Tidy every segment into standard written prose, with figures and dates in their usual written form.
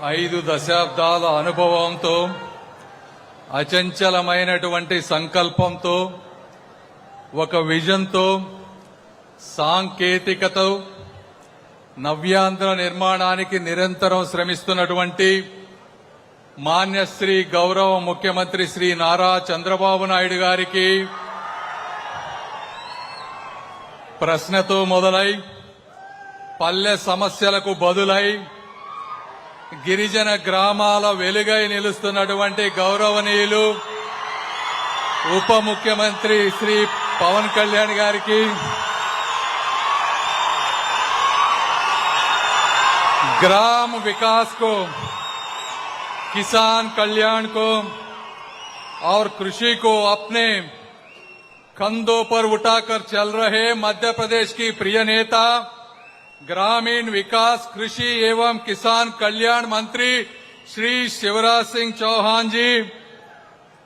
5 దశాబ్దాల అనుభవంతో అచంచలమైనటువంటి సంకల్పంతో ఒక విజన్తో సాంకేతికతో నవ్యాంధ్ర నిర్మాణానికి నిరంతరం శ్రమిస్తున్నటువంటి మాన్యశ్రీ గౌరవ ముఖ్యమంత్రి శ్రీ నారా చంద్రబాబు నాయుడు గారికి ప్రశ్నతో మొదలై పల్లె సమస్యలకు బదులై గిరిజన గ్రామాల వెలుగై నిలుస్తున్నటువంటి గౌరవనీయులు ఉప ముఖ్యమంత్రి శ్రీ పవన్ కళ్యాణ్ గారికి ग्राम विकास को, किसान कल्याण को और कृषि को अपने कंधों पर उठाकर चल रहे मध्य प्रदेश की प्रिय नेता ग्रामीण विकास कृषि एवं किसान कल्याण मंत्री श्री शिवराज सिंह चौहान जी,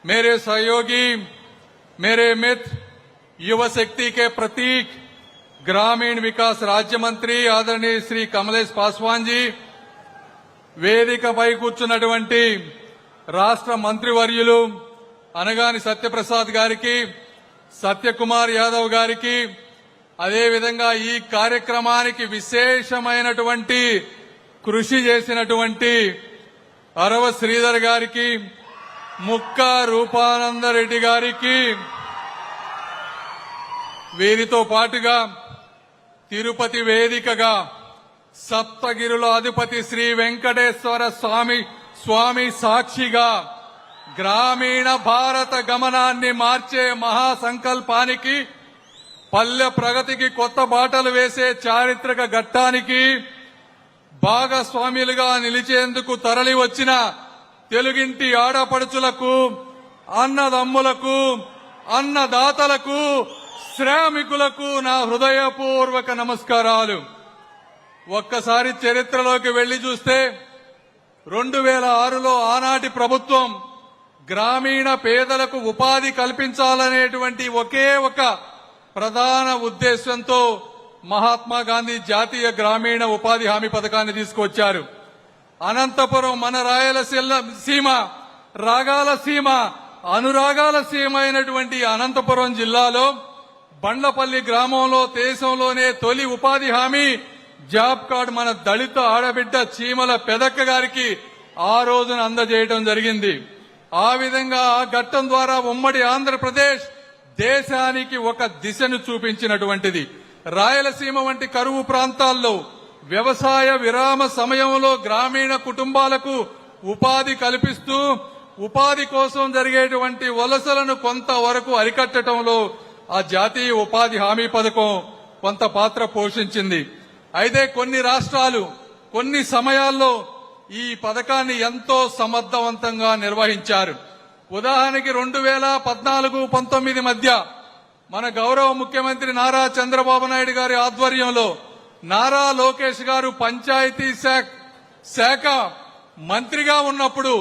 मेरे सहयोगी, मेरे मित्र, युवा शक्ति के प्रतीक ग्रामीण विकास राज्य मंत्री आदरणीय श्री कमलेश पासवान जी, వేదికపై కూర్చున్నటువంటి రాష్ట్ర మంత్రివర్యులు అనగాని సత్యప్రసాద్ గారికి, సత్యకుమార్ యాదవ్ గారికి, అదేవిధంగా ఈ కార్యక్రమానికి విశేషమైనటువంటి కృషి చేసినటువంటి అరవ శ్రీధర్ గారికి, ముక్కా రూపానందరెడ్డి గారికి, వీరితో పాటుగా తిరుపతి వేదికగా సప్తగిరుల అధిపతి శ్రీ వెంకటేశ్వర స్వామి సాక్షిగా గ్రామీణ భారత గమనాన్ని మార్చే మహాసంకల్పానికి, పల్లె ప్రగతికి కొత్త బాటలు వేసే చారిత్రక ఘట్టానికి భాగస్వాములుగా నిలిచేందుకు తరలి వచ్చిన తెలుగింటి ఆడపడుచులకు, అన్నదమ్ములకు, అన్నదాతలకు, శ్రామికులకు నా హృదయపూర్వక నమస్కారాలు. ఒక్కసారి చరిత్రలోకి వెళ్లి చూస్తే 2006లో ఆనాటి ప్రభుత్వం గ్రామీణ పేదలకు ఉపాధి కల్పించాలనేటువంటి ఒకే ఒక ప్రధాన ఉద్దేశంతో మహాత్మా గాంధీ జాతీయ గ్రామీణ ఉపాధి హామీ పథకాన్ని తీసుకొచ్చారు. అనంతపురం మన రాయలసీమ, రాగాల సీమ, అనురాగాల సీమ అయినటువంటి అనంతపురం జిల్లాలో బండ్లపల్లి గ్రామంలో దేశంలోనే తొలి ఉపాధి హామీ జాబ్ కార్డ్ మన దళిత ఆడబిడ్డ చీమల పెదక్క గారికి ఆ రోజున అందజేయడం జరిగింది. ఆ విధంగా ఆ ఘట్టం ద్వారా ఉమ్మడి ఆంధ్రప్రదేశ్ దేశానికి ఒక దిశను చూపించినటువంటిది. రాయలసీమ వంటి కరువు ప్రాంతాల్లో వ్యవసాయ విరామ సమయంలో గ్రామీణ కుటుంబాలకు ఉపాధి కల్పిస్తూ ఉపాధి కోసం జరిగేటువంటి వలసలను కొంతవరకు అరికట్టడంలో ఆ జాతీయ ఉపాధి హామీ పథకం కొంత పాత్ర పోషించింది. అయితే కొన్ని రాష్ట్రాలు కొన్ని సమయాల్లో ఈ పథకాన్ని ఎంతో సమర్థవంతంగా నిర్వహించారు. ఉదాహరణకి 2014-19 మధ్య మన గౌరవ ముఖ్యమంత్రి నారా చంద్రబాబు నాయుడు గారి ఆధ్వర్యంలో నారా లోకేష్ గారు పంచాయతీ శాఖ మంత్రిగా ఉన్నప్పుడు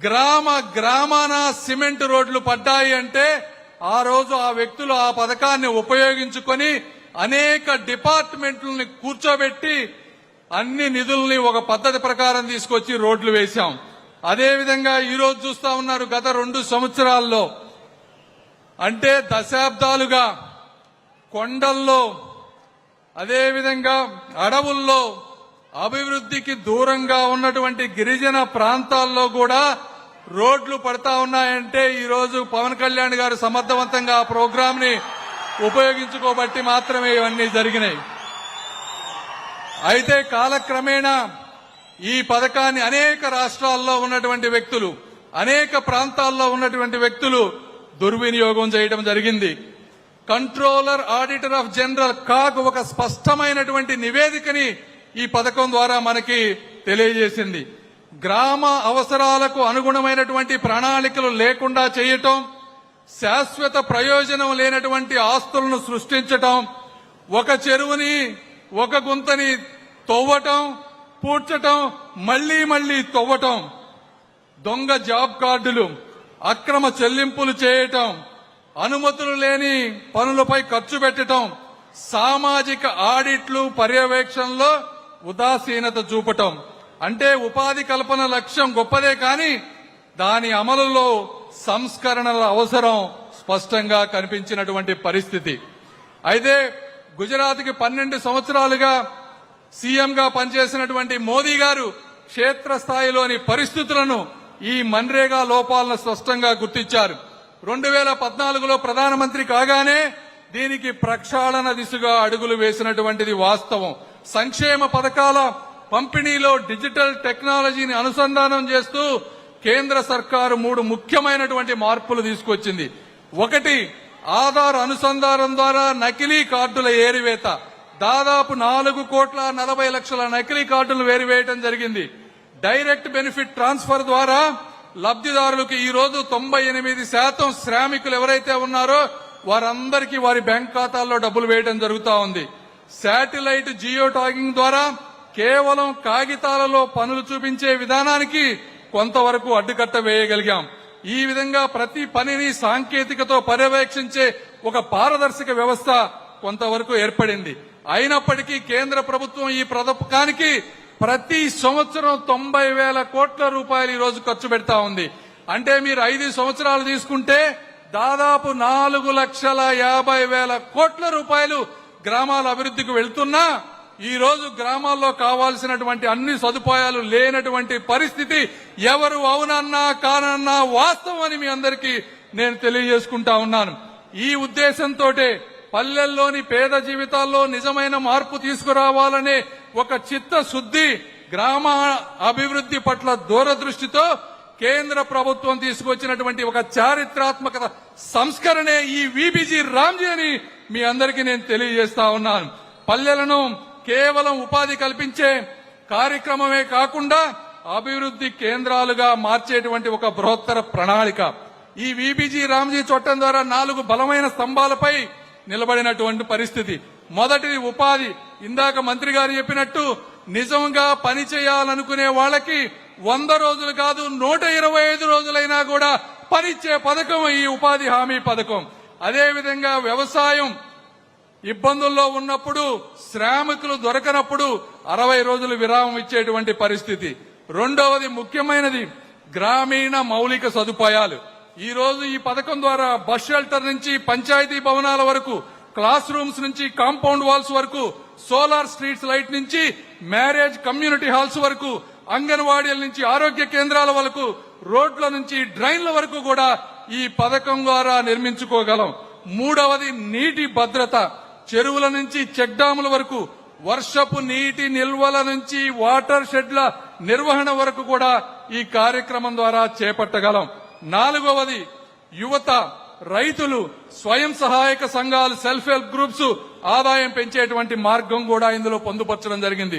గ్రామాన సిమెంట్ రోడ్లు పడ్డాయి అంటే ఆ రోజు ఆ వ్యక్తులు ఆ పథకాన్ని ఉపయోగించుకొని అనేక డిపార్ట్మెంట్లని కూర్చోబెట్టి అన్ని నిధుల్ని ఒక పద్ధతి ప్రకారం తీసుకొచ్చి రోడ్లు వేశాం. అదేవిధంగా ఈ రోజు చూస్తా ఉన్నారు, గత 2 సంవత్సరాల్లో అంటే దశాబ్దాలుగా కొండల్లో అదేవిధంగా అడవుల్లో అభివృద్ధికి దూరంగా ఉన్నటువంటి గిరిజన ప్రాంతాల్లో కూడా రోడ్లు పడతా ఉన్నాయంటే ఈ రోజు పవన్ కళ్యాణ్ గారు సమర్థవంతంగా ఆ ప్రోగ్రామ్ ని ఉపయోగించుకోబట్టి మాత్రమే ఇవన్నీ జరిగినాయి. అయితే కాలక్రమేణా ఈ పథకాన్ని అనేక రాష్ట్రాల్లో ఉన్నటువంటి వ్యక్తులు, అనేక ప్రాంతాల్లో ఉన్నటువంటి వ్యక్తులు దుర్వినియోగం చేయడం జరిగింది. Controller auditor of general CAG ఒక స్పష్టమైనటువంటి నివేదికని ఈ పథకం ద్వారా మనకి తెలియజేసింది. గ్రామ అవసరాలకు అనుగుణమైనటువంటి ప్రణాళికలు లేకుండా చేయటం, శాశ్వత ప్రయోజనం లేనటువంటి ఆస్తులను సృష్టించటం, ఒక చెరువుని ఒక గుంతని తవ్వటం, పూడ్చటం, మళ్లీ తవ్వటం, దొంగ జాబ్ కార్డులు, అక్రమ చెల్లింపులు చేయటం, అనుమతులు లేని పనులపై ఖర్చు పెట్టడం, సామాజిక ఆడిట్లు పర్యవేక్షణలో ఉదాసీనత చూపటం, అంటే ఉపాధి కల్పన లక్ష్యం గొప్పదే కానీ దాని అమలులో సంస్కరణల అవసరం స్పష్టంగా కనిపించినటువంటి పరిస్థితి. అయితే గుజరాత్కి 12 సంవత్సరాలుగా సీఎంగా పనిచేసినటువంటి మోదీ గారు క్షేత్రస్థాయిలోని పరిస్థితులను ఈ మన్రేగా లోపాలను స్పష్టంగా గుర్తించారు. 2014లో ప్రధానమంత్రి కాగానే దీనికి ప్రక్షాళన దిశగా అడుగులు వేసినటువంటిది వాస్తవం. సంక్షేమ పథకాల పంపిణీలో డిజిటల్ టెక్నాలజీని అనుసంధానం చేస్తూ కేంద్ర సర్కారు 3 ముఖ్యమైనటువంటి మార్పులు తీసుకొచ్చింది. ఒకటి, ఆధార్ అనుసంధానం ద్వారా నకిలీ కార్డుల ఏరివేత. దాదాపు 4,40,00,000 నకిలీ కార్డులు వేరివేయడం జరిగింది. డైరెక్ట్ బెనిఫిట్ ట్రాన్స్ఫర్ ద్వారా లబ్ధిదారులకు ఈ రోజు 98% శ్రామికులు ఎవరైతే ఉన్నారో వారందరికీ వారి బ్యాంక్ ఖాతాల్లో డబ్బులు వేయడం జరుగుతా ఉంది. శాటిలైట్ జియో ట్యాగింగ్ ద్వారా కేవలం కాగితాలలో పనులు చూపించే విధానానికి కొంతవరకు అడ్డుకట్ట వేయగలిగాం. ఈ విధంగా ప్రతి పనిని సాంకేతికతో పర్యవేక్షించే ఒక పారదర్శక వ్యవస్థ కొంతవరకు ఏర్పడింది. అయినప్పటికీ కేంద్ర ప్రభుత్వం ఈ పథకానికి ప్రతి సంవత్సరం 90,000 కోట్ల రూపాయలు ఈ రోజు ఖర్చు పెడతా ఉంది. అంటే మీరు 5 సంవత్సరాలు తీసుకుంటే దాదాపు 4,50,000 కోట్ల రూపాయలు గ్రామాల అభివృద్ధికి వెళ్తున్నా ఈ రోజు గ్రామాల్లో కావాల్సినటువంటి అన్ని సదుపాయాలు లేనటువంటి పరిస్థితి ఎవరు అవునన్నా కానన్నా వాస్తవం అని మీ అందరికీ నేను తెలియజేసుకుంటా ఉన్నాను. ఈ ఉద్దేశంతో పల్లెల్లోని పేద జీవితాల్లో నిజమైన మార్పు తీసుకురావాలనే ఒక చిత్తశుద్ధి, గ్రామ అభివృద్ధి పట్ల దూరదృష్టితో కేంద్ర ప్రభుత్వం తీసుకొచ్చినటువంటి ఒక చారిత్రాత్మక సంస్కరణే ఈ వీబీజీ రామ్జీ అని మీ అందరికీ నేను తెలియజేస్తా ఉన్నాను. పల్లెలను కేవలం ఉపాధి కల్పించే కార్యక్రమమే కాకుండా అభివృద్ధి కేంద్రాలుగా మార్చేటువంటి ఒక బృహత్తర ప్రణాళిక. ఈ వీబీజీ రామ్జీ చట్టం ద్వారా 4 బలమైన స్తంభాలపై నిలబడినటువంటి పరిస్థితి. మొదటిది ఉపాధి. ఇందాక మంత్రి గారు చెప్పినట్టు నిజంగా పని చేయాలనుకునే వాళ్ళకి 100 రోజులు కాదు 125 రోజులైనా కూడా పనిచ్చే పథకం ఈ ఉపాధి హామీ పథకం. అదేవిధంగా వ్యవసాయం ఇబ్బందుల్లో ఉన్నప్పుడు, శ్రామికులు దొరకనప్పుడు 60 రోజులు విరామం ఇచ్చేటువంటి పరిస్థితి. రెండవది ముఖ్యమైనది గ్రామీణ మౌలిక సదుపాయాలు. ఈ రోజు ఈ పథకం ద్వారా బస్ షెల్టర్ నుంచి పంచాయతీ భవనాల వరకు, క్లాస్ రూమ్స్ నుంచి కాంపౌండ్ వాల్స్ వరకు, సోలార్ స్ట్రీట్స్ లైట్ నుంచి మ్యారేజ్ కమ్యూనిటీ హాల్స్ వరకు, అంగన్వాడీల నుంచి ఆరోగ్య కేంద్రాల వరకు, రోడ్ల నుంచి డ్రైన్ల వరకు కూడా ఈ పథకం ద్వారా నిర్మించుకోగలం. మూడవది నీటి భద్రత. చెరువుల నుంచి చెక్ డ్యాముల వరకు, వర్షపు నీటి నిల్వల నుంచి వాటర్ షెడ్ల నిర్వహణ వరకు కూడా ఈ కార్యక్రమం ద్వారా చేపట్టగలం. నాలుగవది యువత, రైతులు, స్వయం సహాయక సంఘాలు, సెల్ఫ్ హెల్ప్ గ్రూప్స్ ఆదాయం పెంచేటువంటి మార్గం కూడా ఇందులో పొందుపరచడం జరిగింది.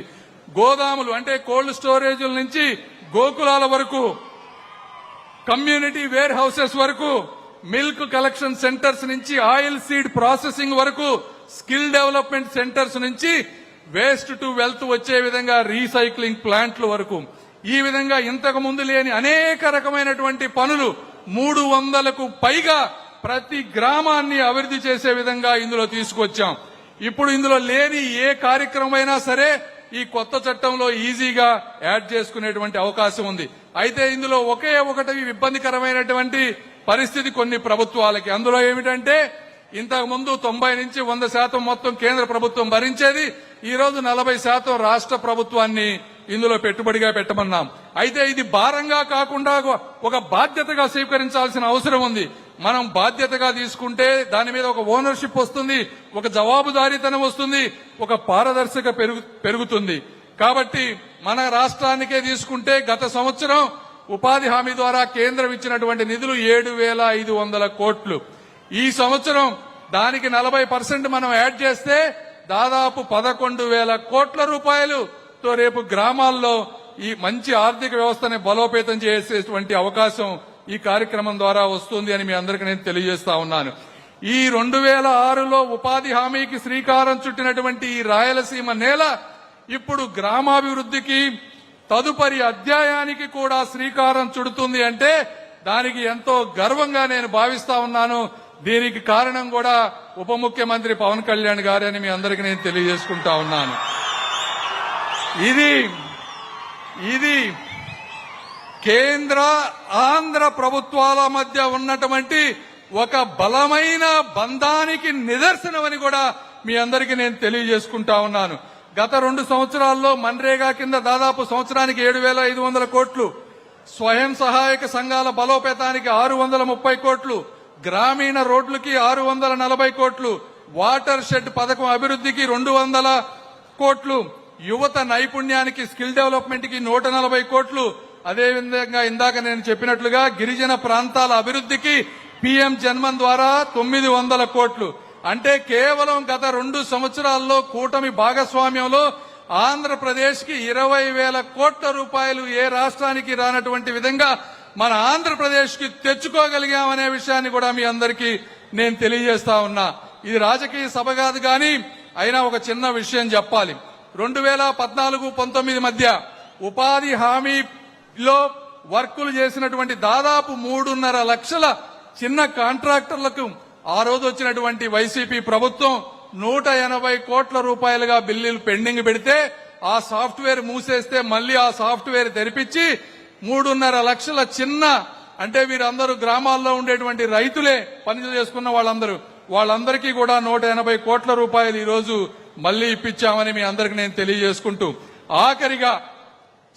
గోదాములు అంటే కోల్డ్ స్టోరేజీల నుంచి గోకులాల వరకు, కమ్యూనిటీ వేర్ హౌసెస్ వరకు, మిల్క్ కలెక్షన్ సెంటర్స్ నుంచి ఆయిల్ సీడ్ ప్రాసెసింగ్ వరకు, స్కిల్ డెవలప్మెంట్ సెంటర్స్ నుంచి వేస్ట్ టు వెల్త్ వచ్చే విధంగా రీసైక్లింగ్ ప్లాంట్ల వరకు, ఈ విధంగా ఇంతకు ముందు లేని అనేక రకమైనటువంటి పనులు 300కు పైగా ప్రతి గ్రామాన్ని అభివృద్ధి చేసే విధంగా ఇందులో తీసుకొచ్చాం. ఇప్పుడు ఇందులో లేని ఏ కార్యక్రమం అయినా సరే ఈ కొత్త చట్టంలో ఈజీగా యాడ్ చేసుకునేటువంటి అవకాశం ఉంది. అయితే ఇందులో ఒకే ఒకటి ఇబ్బందికరమైనటువంటి పరిస్థితి కొన్ని ప్రభుత్వాలకి. అందులో ఏమిటంటే ఇంతకు ముందు 90 నుంచి 100% మొత్తం కేంద్ర ప్రభుత్వం భరించేది. ఈ రోజు 40% రాష్ట్ర ప్రభుత్వాన్ని ఇందులో పెట్టుబడిగా పెట్టమన్నాం. అయితే ఇది భారంగా కాకుండా ఒక బాధ్యతగా స్వీకరించాల్సిన అవసరం ఉంది. మనం బాధ్యతగా తీసుకుంటే దాని మీద ఒక ఓనర్షిప్ వస్తుంది, ఒక జవాబుదారీతనం వస్తుంది, ఒక పారదర్శక పెరుగుతుంది. కాబట్టి మన రాష్ట్రానికే తీసుకుంటే గత సంవత్సరం ఉపాధి హామీ ద్వారా కేంద్రం ఇచ్చినటువంటి నిధులు 7,500 కోట్లు. ఈ సంవత్సరం దానికి 40% మనం యాడ్ చేస్తే దాదాపు 11,000 కోట్ల రూపాయలుతో రేపు గ్రామాల్లో ఈ మంచి ఆర్థిక వ్యవస్థని బలోపేతం చేసేటువంటి అవకాశం ఈ కార్యక్రమం ద్వారా వస్తుంది అని మీ అందరికీ నేను తెలియజేస్తా ఉన్నాను. ఈ 2006లో ఉపాధి హామీకి శ్రీకారం చుట్టినటువంటి ఈ రాయలసీమ నేల ఇప్పుడు గ్రామాభివృద్ధికి తదుపరి అధ్యాయానికి కూడా శ్రీకారం చుడుతుంది అంటే దానికి ఎంతో గర్వంగా నేను భావిస్తా ఉన్నాను. దీనికి కారణం కూడా ఉప ముఖ్యమంత్రి పవన్ కళ్యాణ్ గారని మీ అందరికీ నేను తెలియజేసుకుంటా ఉన్నాను. ఇది ఇది కేంద్ర ఆంధ్ర ప్రభుత్వాల మధ్య ఉన్నటువంటి ఒక బలమైన బంధానికి నిదర్శనమని కూడా మీ అందరికీ నేను తెలియజేసుకుంటా ఉన్నాను. గత 2 సంవత్సరాల్లో మన్రేగా కింద దాదాపు సంవత్సరానికి 7,500 కోట్లు, స్వయం సహాయక సంఘాల బలోపేతానికి 630 కోట్లు, గ్రామీణ రోడ్లకి 640 కోట్లు, వాటర్ షెడ్ పథకం అభివృద్ధికి 200 కోట్లు, యువత నైపుణ్యానికి స్కిల్ డెవలప్మెంట్ కి 140 కోట్లు, అదేవిధంగా ఇందాక నేను చెప్పినట్లుగా గిరిజన ప్రాంతాల అభివృద్ధికి పీఎం జన్మన్ ద్వారా 900 కోట్లు. అంటే కేవలం గత 2 సంవత్సరాల్లో కూటమి భాగస్వామ్యంలో ఆంధ్రప్రదేశ్ కి 20,000 కోట్ల రూపాయలు ఏ రాష్ట్రానికి రానటువంటి విధంగా మన ఆంధ్రప్రదేశ్ కి తెచ్చుకోగలిగామనే విషయాన్ని కూడా మీ అందరికీ నేను తెలియజేస్తా ఉన్నా. ఇది రాజకీయ సభ కాదు కానీ అయినా ఒక చిన్న విషయం చెప్పాలి. 2014-19 మధ్య ఉపాధి హామీలో వర్కులు చేసినటువంటి దాదాపు 3.5 లక్షల చిన్న కాంట్రాక్టర్లకు ఆ రోజు వచ్చినటువంటి వైసీపీ ప్రభుత్వం 180 కోట్ల రూపాయలుగా బిల్లులు పెండింగ్ పెడితే ఆ సాఫ్ట్వేర్ మూసేస్తే మళ్లీ ఆ సాఫ్ట్వేర్ తెరిపించి 3.5 లక్షల చిన్న, అంటే వీరందరూ గ్రామాల్లో ఉండేటువంటి రైతులే పనులు చేసుకున్న వాళ్ళందరికీ కూడా 180 కోట్ల రూపాయలు ఈ రోజు మళ్లీ ఇప్పించామని మీ అందరికి నేను తెలియజేసుకుంటూ, ఆఖరిగా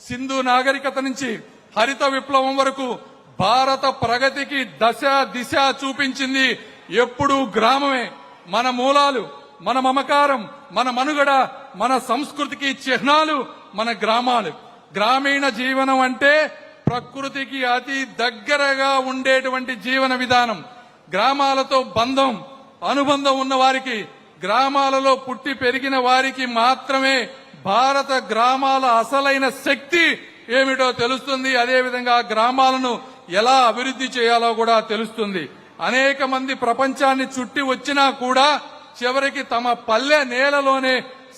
సింధు నాగరికత నుంచి హరిత విప్లవం వరకు భారత ప్రగతికి దశ దిశ చూపించింది ఎప్పుడూ గ్రామమే. మన మూలాలు, మన మమకారం, మన మనుగడ, మన సంస్కృతికి చిహ్నాలు మన గ్రామాలు. గ్రామీణ జీవనం అంటే ప్రకృతికి అతి దగ్గరగా ఉండేటువంటి జీవన విధానం. గ్రామాలతో బంధం, అనుబంధం ఉన్న వారికి, గ్రామాలలో పుట్టి పెరిగిన వారికి మాత్రమే భారత గ్రామాల అసలైన శక్తి ఏమిటో తెలుస్తుంది. అదేవిధంగా గ్రామాలను ఎలా అభివృద్ధి చేయాలో కూడా తెలుస్తుంది. అనేక మంది ప్రపంచాన్ని చుట్టి వచ్చినా కూడా చివరికి తమ పల్లె నేలలోనే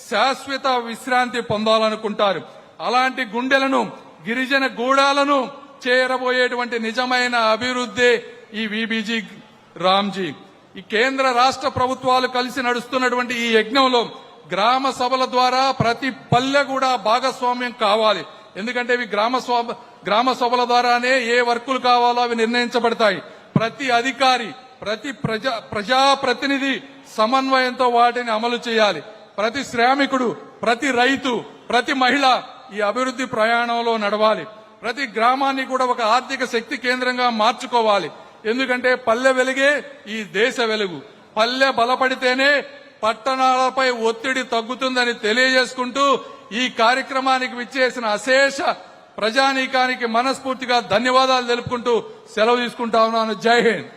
శాశ్వత విశ్రాంతి పొందాలనుకుంటారు. అలాంటి గుండెలను, గిరిజన గూడాలను చేరబోయేటువంటి నిజమైన అభివృద్ధి ఈ వీబీజీ రామ్జీ. ఈ కేంద్ర రాష్ట్ర ప్రభుత్వాలు కలిసి నడుస్తున్నటువంటి ఈ యజ్ఞంలో గ్రామ సభల ద్వారా ప్రతి పల్లె కూడా భాగస్వామ్యం కావాలి. ఎందుకంటే ఇవి గ్రామ సభల ద్వారానే ఏ వర్కులు కావాలో అవి నిర్ణయించబడతాయి. ప్రతి అధికారి, ప్రతి ప్రజాప్రతినిధి సమన్వయంతో వాటిని అమలు చేయాలి. ప్రతి శ్రామికుడు, ప్రతి రైతు, ప్రతి మహిళ ఈ అభివృద్ధి ప్రయాణంలో నడవాలి. ప్రతి గ్రామాన్ని కూడా ఒక ఆర్థిక శక్తి కేంద్రంగా మార్చుకోవాలి. ఎందుకంటే పల్లె వెలుగే ఈ దేశ వెలుగు. పల్లె బలపడితేనే పట్టణాలపై ఒత్తిడి తగ్గుతుందని తెలియజేసుకుంటూ ఈ కార్యక్రమానికి విచ్చేసిన అశేష ప్రజానీకానికి మనస్ఫూర్తిగా ధన్యవాదాలు తెలుపుకుంటూ సెలవు తీసుకుంటా ఉన్నాను. జై హింద్.